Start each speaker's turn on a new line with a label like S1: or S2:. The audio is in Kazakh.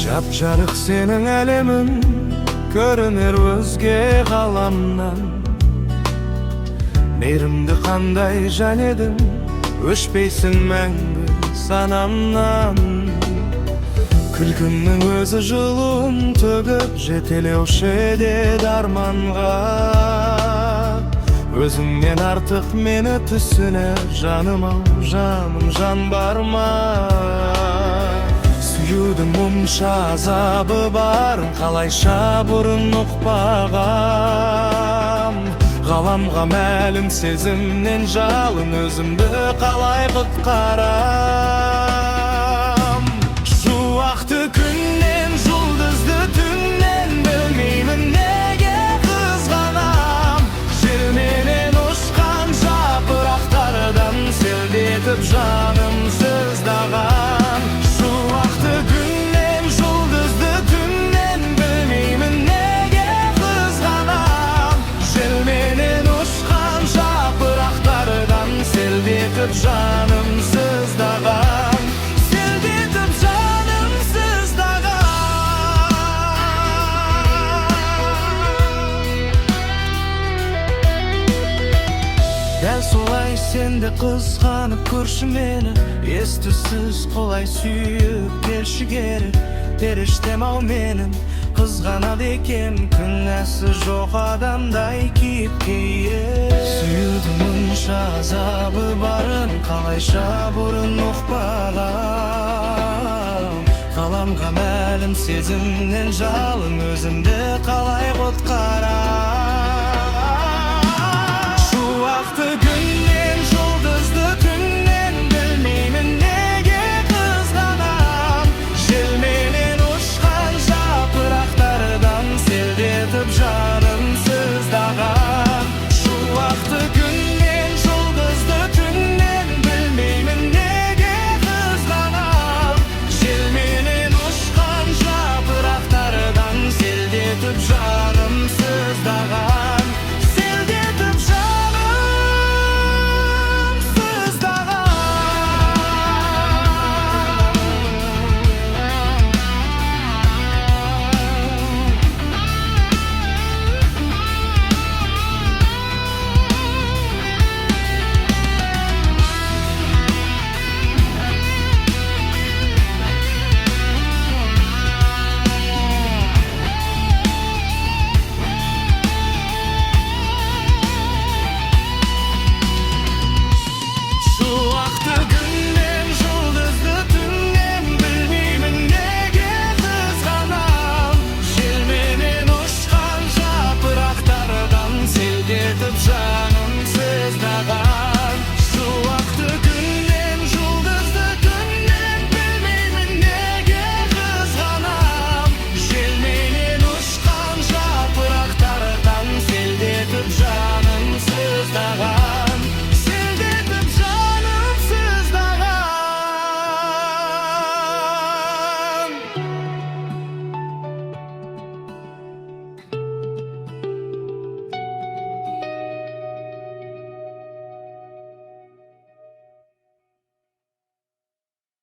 S1: Жап-жарық сенің әлемің, көрінер өзге ғаламнан. Мейірімді қандай жан едің, өшпейсің мәңгі санамнан. Күлкіңнің өзі жылуын төгіп, жетелеуші еді арманға. Өзіңнен артық мені түсінер жаным-ау, жаным, жан бар ма? Сүюдің мұнша азабы барын қалайша бұрын ұқпағам. Ғаламға мәлім сезімнен жалын, өзімді қалай құтқарам? Шуақты күннен, жұлдызды түннен, білмеймін неге қызғанам. Желменен ұшқан жапырақтардан селдетіп жаным сыздаған. Шуақты күннен, жұлдызды түннен, білмеймін неге қызғанам. Желменен ұшқан жапырақтардан селдетіп жаным сыздаған. Селдетіп жаным сыздаған. Дәл солай сенде қызғанып көрші мені, ес-түссіз қолай сүйіп келші кері. Періштем-ау менің қызғанады екен, күнәсі жоқ адамдай кейіпкейе. Сүюдің мұнша азабы барын қалайша бұрын ұқпағам. Ғаламға мәлім сезімнен жалын, өзімді қалай құтқарам?